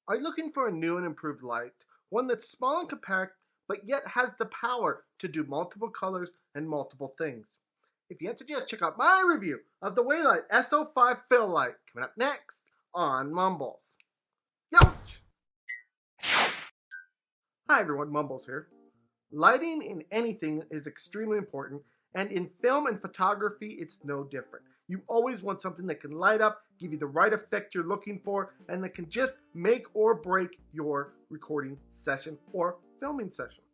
Are you looking for a new and improved light? One that's small and compact, but yet has the power to do multiple colors and multiple things? If you answered yes, check out my review of the Weeylite S05 fill light coming up next on Mumbles. Youch! Hi everyone, Mumbles here. Lighting in anything is extremely important, and in film and photography, it's no different. You always want something that can light up, give you the right effect you're looking for, and that can just make or break your recording session or filming session.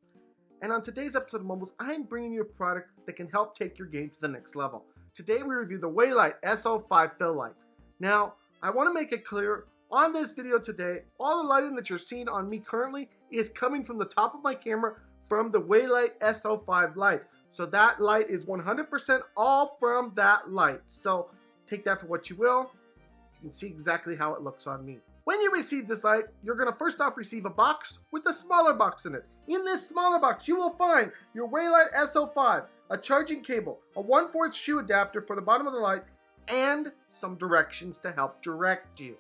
And on today's episode of Mumbles, I'm bringing you a product that can help take your game to the next level. Today we review the Weeylite S05 fill light. Now, I want to make it clear, on this video today, all the lighting that you're seeing on me currently is coming from the top of my camera from the Weeylite S05 light. So that light is 100% all from that light. So take that for what you will. You can see exactly how it looks on me. When you receive this light, you're going to first off receive a box with a smaller box in it. In this smaller box, you will find your Weeylite S05, a charging cable, a 1/4 shoe adapter for the bottom of the light, and some directions to help direct you.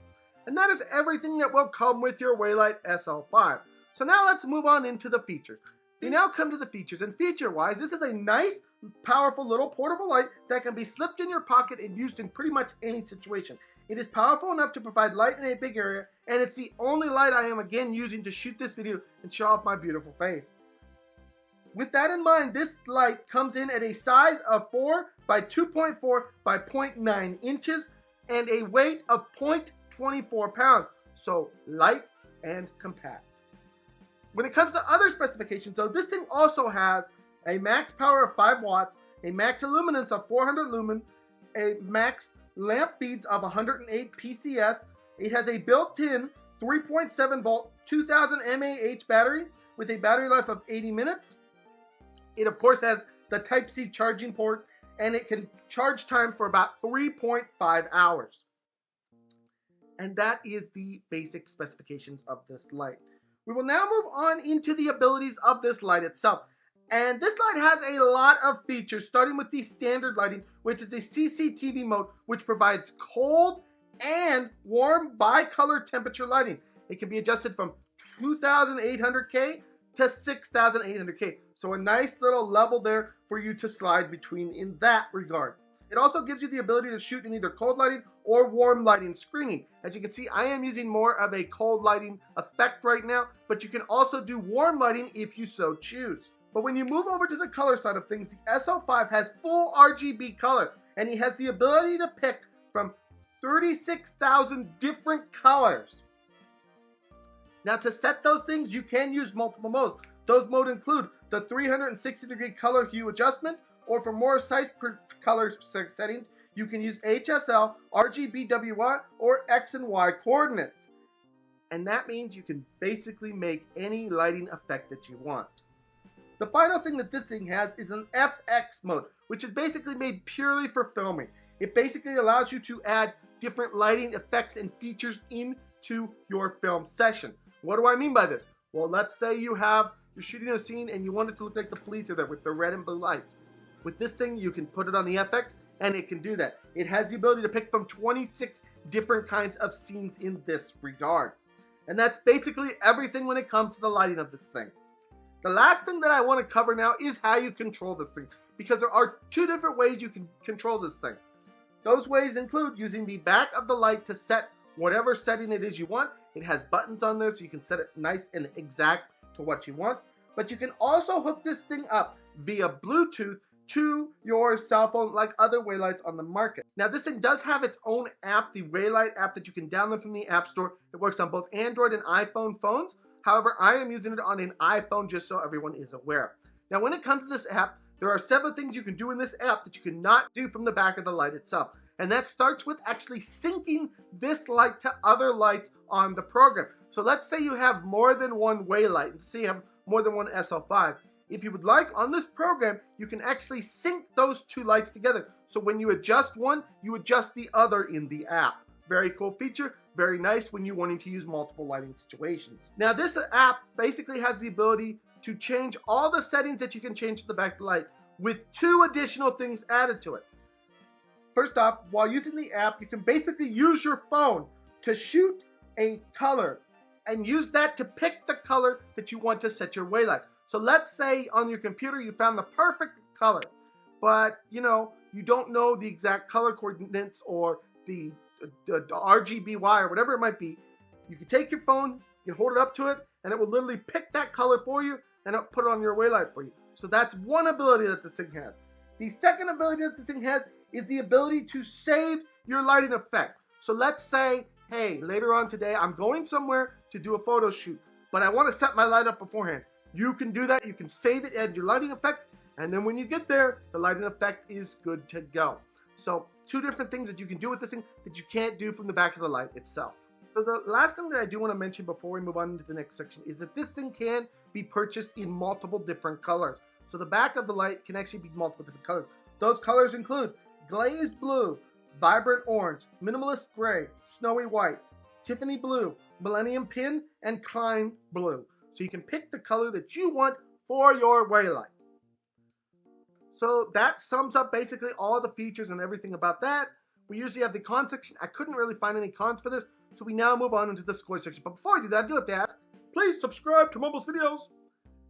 And that is everything that will come with your Weeylite S05. So now let's move on into the features. We now come to the features, and feature-wise, this is a nice, powerful little portable light that can be slipped in your pocket and used in pretty much any situation. It is powerful enough to provide light in a big area, and it's the only light I am again using to shoot this video and show off my beautiful face. With that in mind, this light comes in at a size of 4 by 2.4 by 0.9 inches and a weight of 0.24 pounds, so light and compact. When it comes to other specifications, though, this thing also has a max power of 5 watts, a max illuminance of 400 lumen, a max lamp speeds of 108 PCS. It has a built-in 3.7 volt 2000 mAh battery with a battery life of 80 minutes. It of course has the Type-C charging port, and it can charge time for about 3.5 hours. And that is the basic specifications of this light. We will now move on into the abilities of this light itself. And this light has a lot of features, starting with the standard lighting, which is a CCTV mode, which provides cold and warm bicolor temperature lighting. It can be adjusted from 2800K to 6800K. So a nice little level there for you to slide between in that regard. It also gives you the ability to shoot in either cold lighting or warm lighting screening. As you can see, I am using more of a cold lighting effect right now, but you can also do warm lighting if you so choose. But when you move over to the color side of things, the S05 has full RGB color, and it has the ability to pick from 36,000 different colors. Now to set those things, you can use multiple modes. Those modes include the 360-degree color hue adjustment, or for more precise color settings, you can use HSL, RGBWY, or X and Y coordinates. And that means you can basically make any lighting effect that you want. The final thing that this thing has is an FX mode, which is basically made purely for filming. It basically allows you to add different lighting effects and features into your film session. What do I mean by this? Well, let's say you're shooting a scene and you want it to look like the police are there with the red and blue lights. With this thing, you can put it on the FX, and it can do that. It has the ability to pick from 26 different kinds of scenes in this regard. And that's basically everything when it comes to the lighting of this thing. The last thing that I want to cover now is how you control this thing, because there are 2 different ways you can control this thing. Those ways include using the back of the light to set whatever setting it is you want. It has buttons on there so you can set it nice and exact to what you want. But you can also hook this thing up via Bluetooth to your cell phone like other Weeylites on the market. Now this thing does have its own app, the Weeylite app that you can download from the App Store. It works on both Android and iPhone phones. However, I am using it on an iPhone just so everyone is aware. Now when it comes to this app, there are several things you can do in this app that you cannot do from the back of the light itself. And that starts with actually syncing this light to other lights on the program. So let's say you have more than one Weeylite. Let's say you have more than one S05. If you would like, on this program, you can actually sync those 2 lights together. So when you adjust one, you adjust the other in the app. Very cool feature, very nice when you're wanting to use multiple lighting situations. Now this app basically has the ability to change all the settings that you can change to the backlight with 2 additional things added to it. First off, while using the app, you can basically use your phone to shoot a color and use that to pick the color that you want to set your Weeylite. So let's say on your computer you found the perfect color, but you don't know the exact color coordinates or the RGBY or whatever it might be. You can take your phone, you can hold it up to it, and it will literally pick that color for you and it'll put it on your Weeylite for you. So that's one ability that this thing has. The second ability that this thing has is the ability to save your lighting effect. So let's say, hey, later on today, I'm going somewhere to do a photo shoot, but I want to set my light up beforehand. You can do that. You can save it, add your lighting effect, and then when you get there, the lighting effect is good to go. So 2 different things that you can do with this thing that you can't do from the back of the light itself. So the last thing that I do want to mention before we move on into the next section is that this thing can be purchased in multiple different colors. So the back of the light can actually be multiple different colors. Those colors include glazed blue, vibrant orange, minimalist gray, snowy white, Tiffany blue, millennium pin, and climb blue. So you can pick the color that you want for your Weeylite. So that sums up basically all the features and everything about that. We usually have the cons section. I couldn't really find any cons for this, so we now move on into the score section. But before I do that, I do have to ask, please subscribe to MumblesVideos.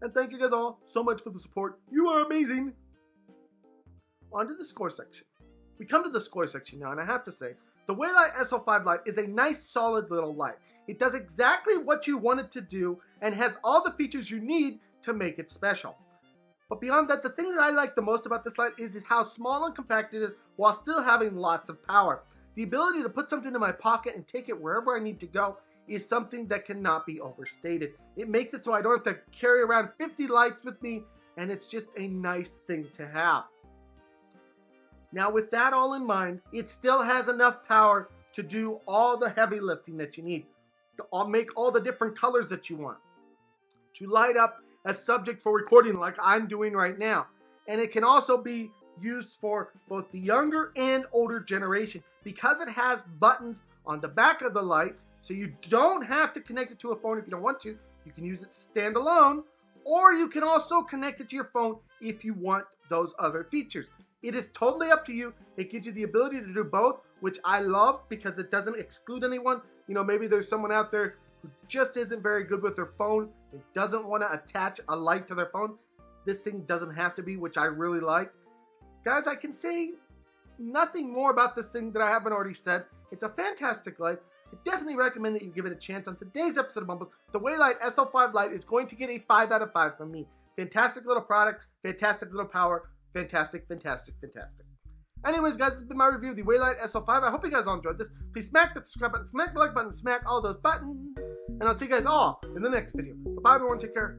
And thank you guys all so much for the support. You are amazing. On to the score section. We come to the score section now, and I have to say, the Weeylite S05 light is a nice, solid little light. It does exactly what you want it to do and has all the features you need to make it special. But beyond that, the thing that I like the most about this light is how small and compact it is while still having lots of power. The ability to put something in my pocket and take it wherever I need to go is something that cannot be overstated. It makes it so I don't have to carry around 50 lights with me, and it's just a nice thing to have. Now with that all in mind, it still has enough power to do all the heavy lifting that you need, to make all the different colors that you want, to light up a subject for recording like I'm doing right now. And it can also be used for both the younger and older generation because it has buttons on the back of the light, so you don't have to connect it to a phone if you don't want to. You can use it standalone, or you can also connect it to your phone if you want those other features. It is totally up to you. It gives you the ability to do both, which I love because it doesn't exclude anyone. Maybe there's someone out there who just isn't very good with their phone and doesn't want to attach a light to their phone. This thing doesn't have to be, which I really like. Guys, I can say nothing more about this thing that I haven't already said. It's a fantastic light. I definitely recommend that you give it a chance. On today's episode of Mumbles, the Weeylite S05 light is going to get a 5 out of 5 from me. Fantastic little product, fantastic little power, fantastic, fantastic, fantastic. Anyways, guys, this has been my review of the Weeylite S05. I hope you guys all enjoyed this. Please smack that subscribe button, smack the like button, smack all those buttons. And I'll see you guys all in the next video. Bye-bye, everyone. Take care.